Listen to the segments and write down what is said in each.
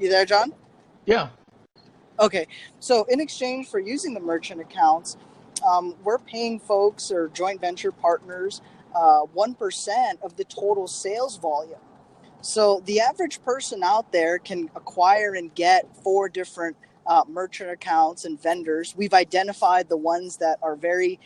You there, John? Yeah. Okay, so in exchange for using the merchant accounts, we're paying folks or joint venture partners 1% of the total sales volume. So the average person out there can acquire and get four different merchant accounts and vendors. We've identified the ones that are very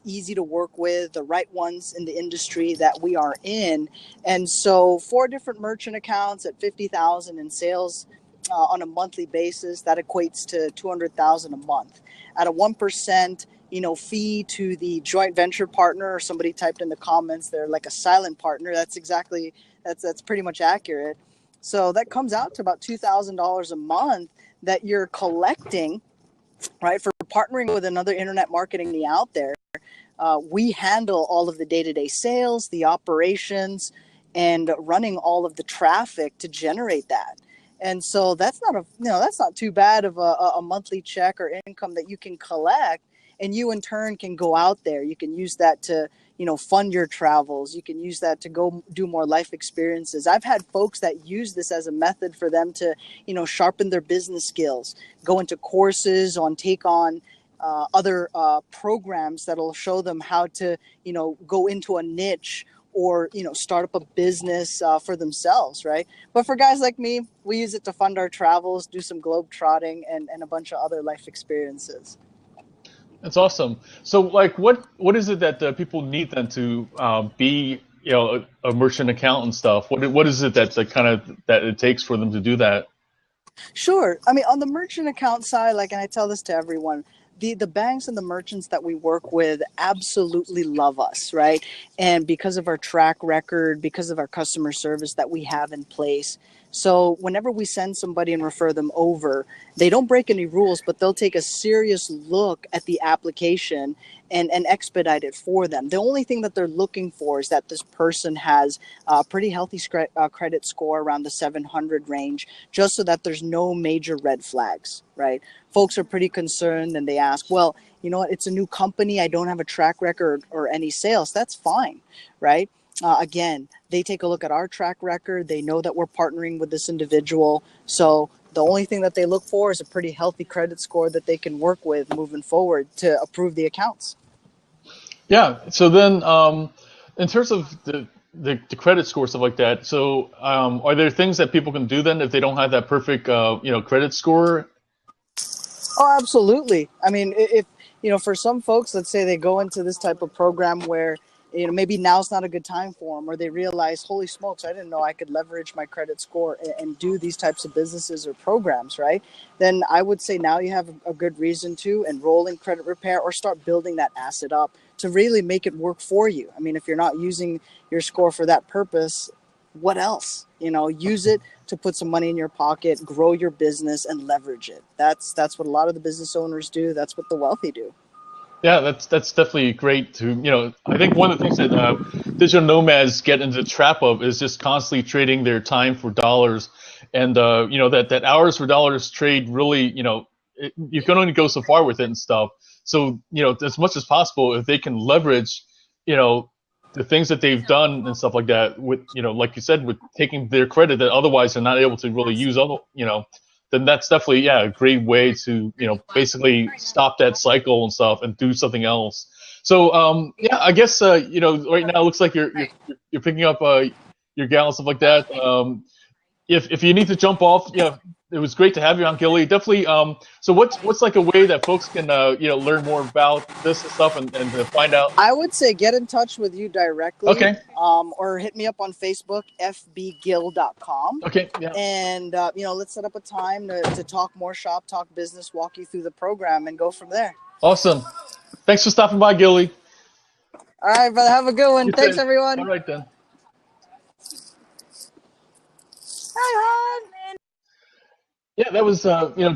easy to work with, the right ones in the industry that we are in. And so four different merchant accounts at 50,000 in sales on a monthly basis, that equates to 200,000 a month. At a 1%, fee to the joint venture partner, or somebody typed in the comments, they're like a silent partner. That's pretty much accurate. So that comes out to about $2,000 a month that you're collecting, right, for partnering with another internet marketing out there. We handle all of the day-to-day sales, the operations, and running all of the traffic to generate that. And so that's not too bad of a monthly check or income that you can collect, and you in turn can go out there. You can use that to, fund your travels. You can use that to go do more life experiences. I've had folks that use this as a method for them to, sharpen their business skills, go into courses take on other programs that'll show them how to, go into a niche or, start up a business for themselves, right? But for guys like me, we use it to fund our travels, do some globe trotting, and a bunch of other life experiences. That's awesome. So, like, what is it that people need then to be, a merchant account and stuff? What is it that's like kind of that it takes for them to do that? Sure. I mean, on the merchant account side, and I tell this to everyone, the banks and the merchants that we work with absolutely love us, right? And because of our track record, because of our customer service that we have in place. So whenever we send somebody and refer them over, they don't break any rules, but they'll take a serious look at the application and expedite it for them. The only thing that they're looking for is that this person has a pretty healthy credit score around the 700 range, just so that there's no major red flags, right? Folks are pretty concerned and they ask, well, you know what, it's a new company. I don't have a track record or any sales. That's fine, right? Again, they take a look at our track record. They know that we're partnering with this individual. So the only thing that they look for is a pretty healthy credit score that they can work with moving forward to approve the accounts. Yeah. So then, in terms of the credit score stuff like that, so are there things that people can do then if they don't have that perfect credit score? Oh, absolutely. I mean, if, for some folks, let's say they go into this type of program where, maybe now's not a good time for them, or they realize, holy smokes, I didn't know I could leverage my credit score and do these types of businesses or programs, right? Then I would say now you have a good reason to enroll in credit repair or start building that asset up to really make it work for you. I mean, if you're not using your score for that purpose, what else? Use it to put some money in your pocket, grow your business, and leverage it. That's what a lot of the business owners do. That's what the wealthy do. Yeah, that's definitely great to, I think one of the things that digital nomads get into the trap of is just constantly trading their time for dollars. And, that hours for dollars trade really, you can only go so far with it and stuff. So, as much as possible, if they can leverage, the things that they've done and stuff like that with, like you said, with taking their credit that otherwise they're not able to really use, then that's definitely, yeah, a great way to, basically stop that cycle and stuff and do something else. So, yeah, I guess, right now it looks like you're picking up your gal and stuff like that. If you need to jump off, it was great to have you on, Gilly. Definitely. So what's like a way that folks can learn more about this and stuff and to find out? I would say get in touch with you directly. Okay. Or hit me up on Facebook, fbgill.com. Okay. Yeah. And let's set up a time to talk more shop, talk business, walk you through the program, and go from there. Awesome. Thanks for stopping by, Gilly. All right, brother. Have a good one. Thanks, everyone. All right then. Hi, hon. Yeah, that was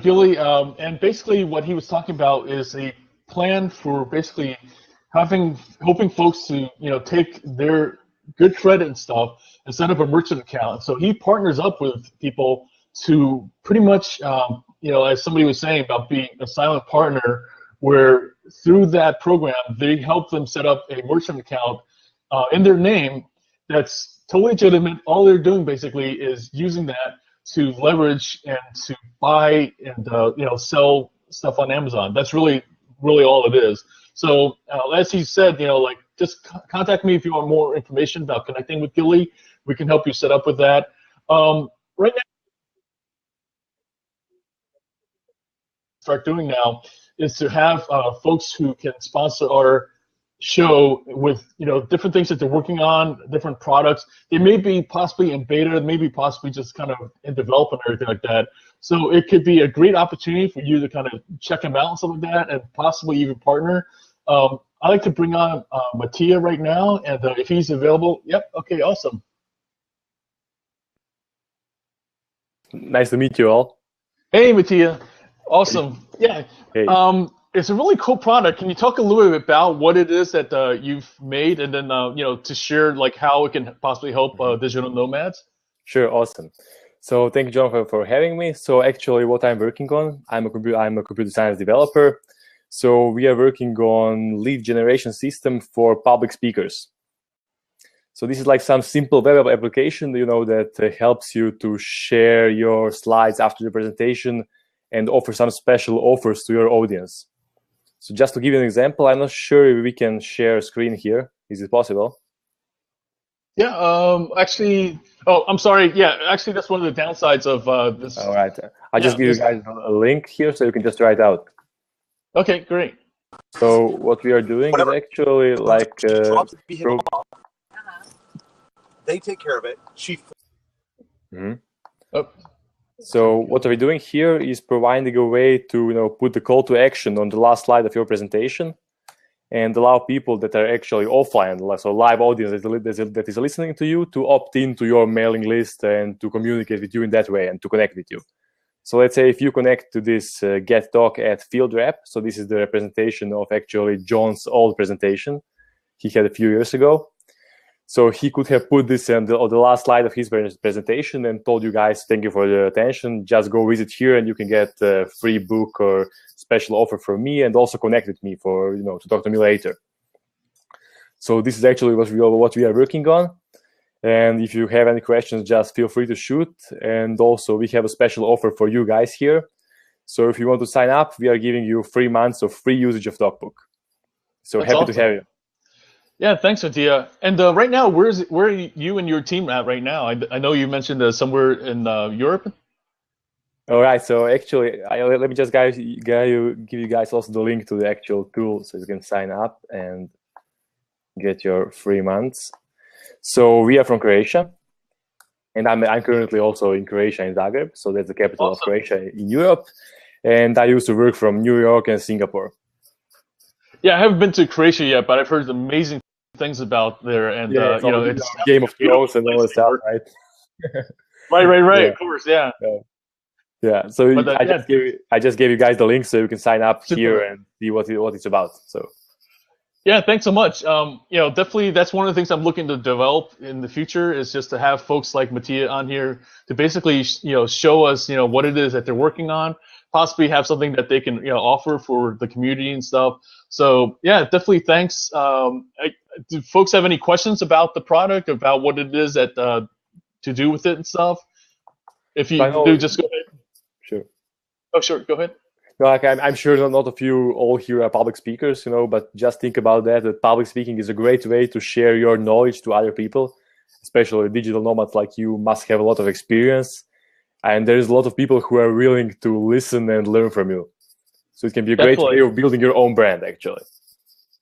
Gilly, and basically what he was talking about is a plan for basically hoping folks to take their good credit and stuff and set up a merchant account. So he partners up with people to pretty much as somebody was saying about being a silent partner, where through that program they help them set up a merchant account in their name that's totally legitimate. All they're doing basically is using that to leverage and to buy and sell stuff on Amazon. That's really all it is. So as he said, like just contact me if you want more information about connecting with Gilly. We can help you set up with that. Right now, start doing now is to have folks who can sponsor our show with different things that they're working on, different products. They may be possibly in beta, maybe possibly just kind of in development or everything like that. So it could be a great opportunity for you to kind of check them out and stuff like that, and possibly even partner. I like to bring on Mattia right now, and if he's available, yep, okay, awesome. Nice to meet you all. Hey, Mattia, awesome. Yeah. Hey. It's a really cool product. Can you talk a little bit about what it is that you've made, and then to share like how it can possibly help digital nomads? Sure, awesome. So thank you, John, for having me. So actually, what I'm working on, I'm a computer science developer. So we are working on lead generation system for public speakers. So this is like some simple web application, that helps you to share your slides after the presentation and offer some special offers to your audience. So just to give you an example, I'm not sure if we can share a screen here. Is it possible? Yeah, actually, oh, I'm sorry. Yeah, actually, that's one of the downsides of this. All right. I just give you guys a link here so you can just try it out. Okay, great. So what we are doing is actually like they take care of it. So what we're doing here is providing a way to put the call to action on the last slide of your presentation, and allow people that are actually offline, so live audience that is listening to you, to opt into your mailing list and to communicate with you in that way and to connect with you. So let's say if you connect to this Get Talk at Field Rep, so this is the representation of actually John's old presentation he had a few years ago. So he could have put this on the last slide of his presentation and told you guys, thank you for the attention. Just go visit here and you can get a free book or special offer from me, and also connect with me for, to talk to me later. So this is actually what we are working on. And if you have any questions, just feel free to shoot. And also we have a special offer for you guys here. So if you want to sign up, we are giving you 3 months of free usage of TalkBook. So That's happy awesome to have you. Yeah, thanks, Mattia. And right now, where are you and your team at right now? I know you mentioned somewhere in Europe. All right. So actually, let me just give you guys also the link to the actual tool, so you can sign up and get your 3 months. So we are from Croatia, and I'm currently also in Croatia, in Zagreb. So that's the capital of Croatia in Europe. And I used to work from New York and Singapore. Yeah, I haven't been to Croatia yet, but I've heard amazing things about there, and it's Game of Thrones and all that stuff, right? right. Yeah. Of course, yeah. Yeah. So I just gave you guys the link so you can sign up here and see what it's about. So. Yeah, thanks so much. Definitely that's one of the things I'm looking to develop in the future, is just to have folks like Mattia on here to basically, show us, what it is that they're working on, possibly have something that they can, offer for the community and stuff. So yeah, definitely thanks. Do folks have any questions about the product, about what it is that to do with it and stuff? If you do, just go ahead. Sure. Oh, sure. Go ahead. No, I'm sure a lot of you all here are public speakers, but just think about that public speaking is a great way to share your knowledge to other people, especially digital nomads like you must have a lot of experience, and there's a lot of people who are willing to listen and learn from you. So it can be a great way of building your own brand, actually.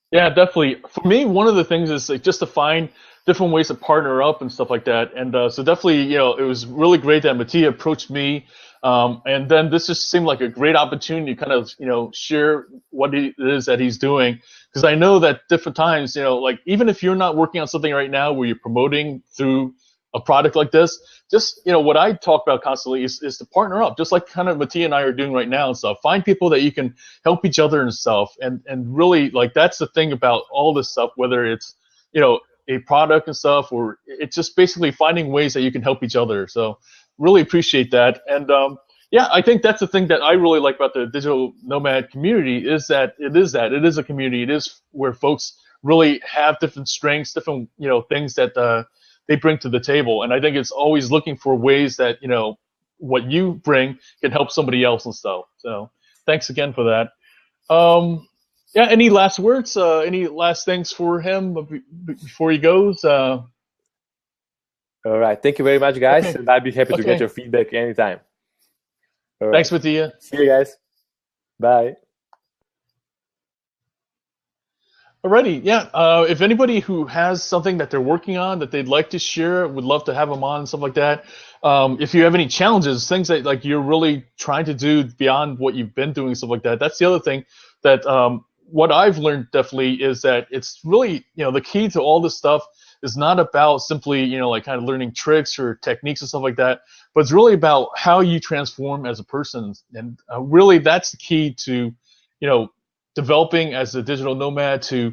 Yeah, definitely. For me, one of the things is like just to find different ways to partner up and stuff like that. And so definitely, it was really great that Mattia approached me. And then this just seemed like a great opportunity to kind of, share what it is that he's doing. Because I know that different times, like even if you're not working on something right now where you're promoting through a product like this, just, what I talk about constantly is to partner up, just like kind of Mattia and I are doing right now and stuff. Find people that you can help each other and stuff. And really, like, that's the thing about all this stuff, whether it's, a product and stuff, or it's just basically finding ways that you can help each other. So really appreciate that. And yeah, I think that's the thing that I really like about the digital nomad community is that it is a community. It is where folks really have different strengths, different, things that they bring to the table. And I think it's always looking for ways that, what you bring can help somebody else and stuff. So thanks again for that. Yeah, any last words? Any last things for him before he goes? All right. Thank you very much, guys. Okay. And I'd be happy to get Okay. your feedback anytime. All Thanks, right. Mattia. See you guys. Bye. Alrighty, yeah. If anybody who has something that they're working on that they'd like to share, would love to have them on and stuff like that. If you have any challenges, things that like you're really trying to do beyond what you've been doing, stuff like that. That's the other thing that what I've learned definitely is that it's really, the key to all this stuff is not about simply, like kind of learning tricks or techniques and stuff like that, but it's really about how you transform as a person. And really that's the key to, developing as a digital nomad to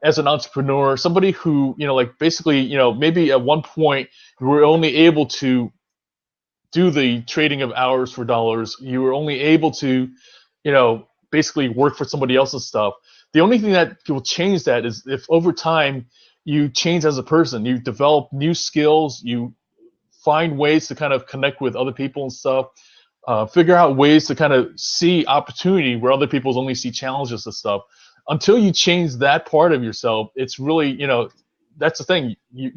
as an entrepreneur, somebody who, like basically, maybe at one point you were only able to do the trading of hours for dollars. You were only able to, basically work for somebody else's stuff. The only thing that will change that is if over time you change as a person, you develop new skills, you find ways to kind of connect with other people and stuff. Figure out ways to kind of see opportunity where other people only see challenges and stuff. Until you change that part of yourself, it's really, that's the thing. You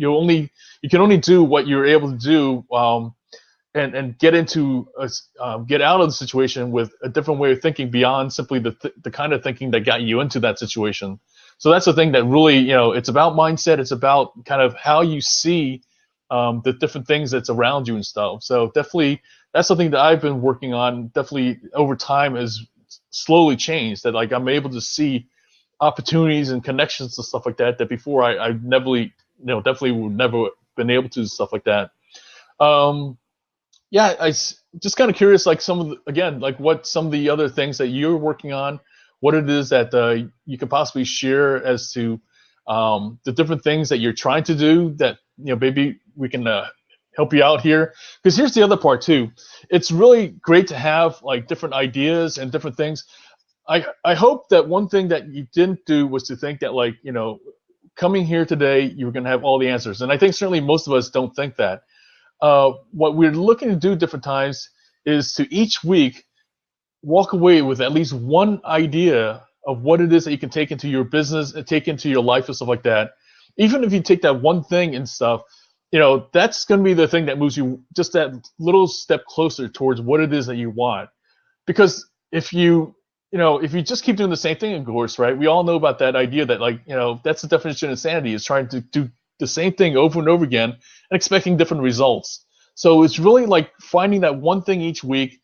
can only do what you're able to do, and get get out of the situation with a different way of thinking beyond simply the kind of thinking that got you into that situation. So that's the thing that really, it's about mindset. It's about kind of how you see the different things that's around you and stuff. So definitely that's something that I've been working on. Definitely over time has slowly changed. That like I'm able to see opportunities and connections and stuff like that. That before I never, definitely would never been able to stuff like that. Yeah, just kind of curious, like again, what some of the other things that you're working on, what it is that you could possibly share as to the different things that you're trying to do that, maybe we can help you out here. Because here's the other part too. It's really great to have like different ideas and different things. I hope that one thing that you didn't do was to think that like, coming here today, you were going to have all the answers. And I think certainly most of us don't think that. What we're looking to do different times is to each week walk away with at least one idea of what it is that you can take into your business and take into your life and stuff like that. Even if you take that one thing and stuff, that's going to be the thing that moves you just that little step closer towards what it is that you want. Because if you just keep doing the same thing, of course, right? We all know about that idea that like, that's the definition of insanity, is trying to do the same thing over and over again and expecting different results. So it's really like finding that one thing each week.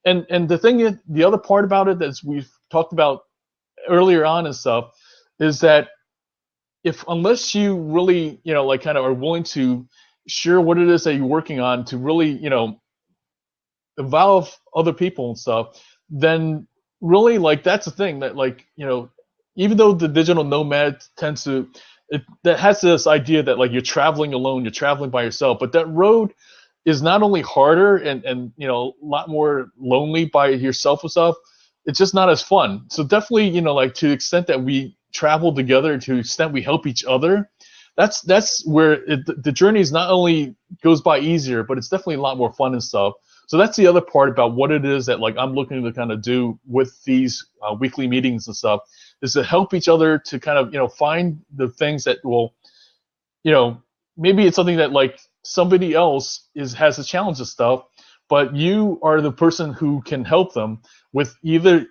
And the thing is, the other part about it that we've talked about earlier on and stuff is that unless you really, like kind of are willing to share what it is that you're working on to really, involve other people and stuff, then really like that's the thing that like, even though the digital nomad tends to, that has this idea that like you're traveling alone, you're traveling by yourself, but that road is not only harder and a lot more lonely by yourself and stuff, it's just not as fun. So definitely, like to the extent that we travel together, to the extent we help each other, that's where the journey is not only goes by easier, but it's definitely a lot more fun and stuff. So that's the other part about what it is that like I'm looking to kind of do with these weekly meetings and stuff, is to help each other to kind of find the things that will, maybe it's something that like somebody else has a challenge and stuff, but you are the person who can help them with either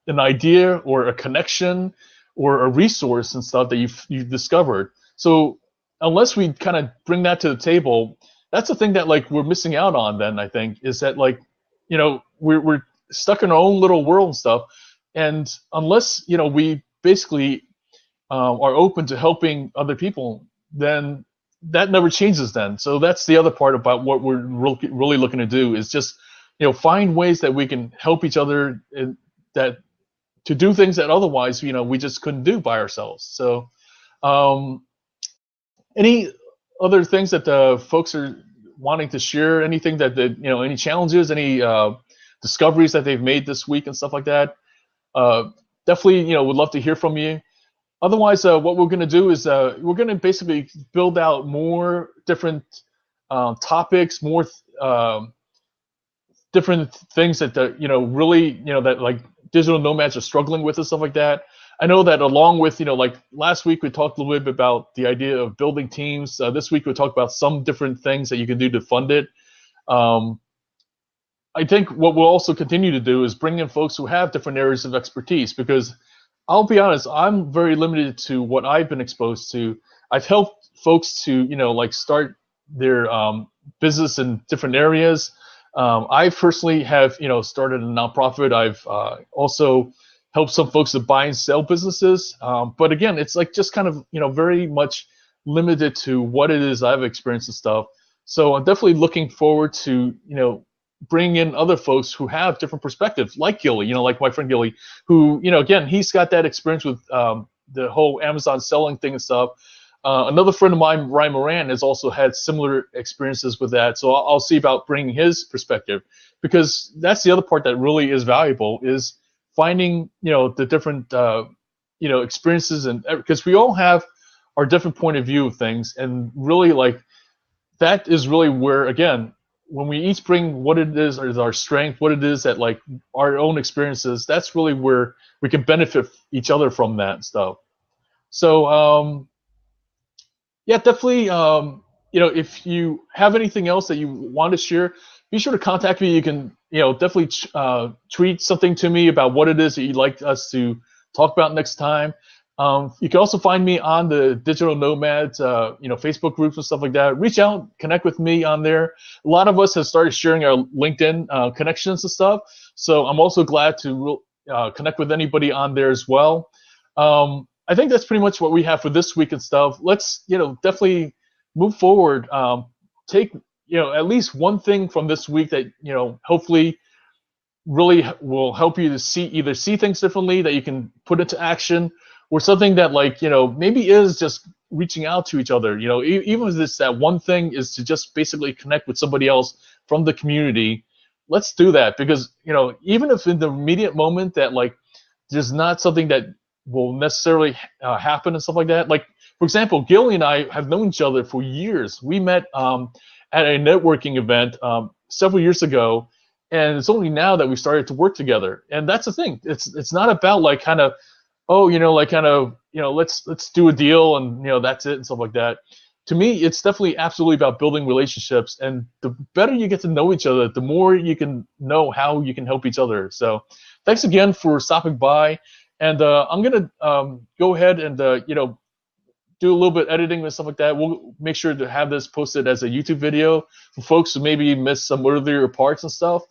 an idea or a connection or a resource and stuff that you've discovered. So unless we kind of bring that to the table, that's the thing that like we're missing out on. Then I think is that like, we're stuck in our own little world and stuff, and unless we basically are open to helping other people, then that never changes then. So that's the other part about what we're really looking to do, is just find ways that we can help each other, that to do things that otherwise we just couldn't do by ourselves. So any other things that the folks are wanting to share, anything that any challenges, any discoveries that they've made this week and stuff like that, definitely would love to hear from you. Otherwise, what we're going to do is we're going to basically build out more different topics, more different things that the, really, that like digital nomads are struggling with and stuff like that. I know that along with, like last week we talked a little bit about the idea of building teams. This week we talked about some different things that you can do to fund it. I think what we'll also continue to do is bring in folks who have different areas of expertise, because I'll be honest, I'm very limited to what I've been exposed to. I've helped folks to, like start their business in different areas. I personally have, started a nonprofit. I've also helped some folks to buy and sell businesses. But again, it's like just kind of, very much limited to what it is I've experienced and stuff. So I'm definitely looking forward to, bring in other folks who have different perspectives, like Gilly, like my friend Gilly, who, again, he's got that experience with the whole Amazon selling thing and stuff. Another friend of mine, Ryan Moran, has also had similar experiences with that. So I'll see about bringing his perspective, because that's the other part that really is valuable, is finding, the different, experiences, and because we all have our different point of view of things, and really like that is really where, again, when we each bring what it is our strength, what it is that like our own experiences, that's really where we can benefit each other from that stuff. So yeah, definitely, if you have anything else that you want to share, be sure to contact me. You can, definitely tweet something to me about what it is that you'd like us to talk about next time. You can also find me on the Digital Nomads, Facebook groups and stuff like that. Reach out, connect with me on there. A lot of us have started sharing our LinkedIn connections and stuff. So I'm also glad to connect with anybody on there as well. I think that's pretty much what we have for this week and stuff. Let's, definitely move forward. Take, at least one thing from this week that, hopefully really will help you to either see things differently that you can put into action, or something that like, maybe is just reaching out to each other. Even if this, that one thing is to just basically connect with somebody else from the community, let's do that. Because, even if in the immediate moment that like there's not something that will necessarily happen and stuff like that. Like, for example, Gilly and I have known each other for years. We met at a networking event several years ago, and it's only now that we started to work together. And that's the thing. It's not about like kind of, let's do a deal and that's it and stuff like that. To me, it's definitely absolutely about building relationships, and the better you get to know each other, the more you can know how you can help each other. So thanks again for stopping by, and I'm gonna go ahead and do a little bit of editing and stuff like that. We'll make sure to have this posted as a YouTube video for folks who maybe missed some earlier parts and stuff.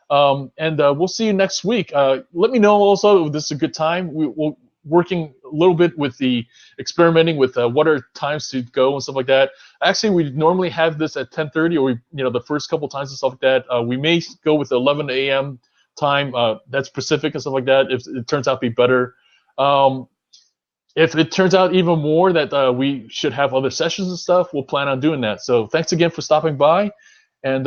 And we'll see you next week. Let me know also if this is a good time. We'll working a little bit with the experimenting with what are times to go and stuff like that. Actually, we normally have this at 10:30, or the first couple times and stuff like that. We may go with 11 a.m. time. That's Pacific and stuff like that. If it turns out to be better. If it turns out even more that we should have other sessions and stuff, we'll plan on doing that. So thanks again for stopping by, and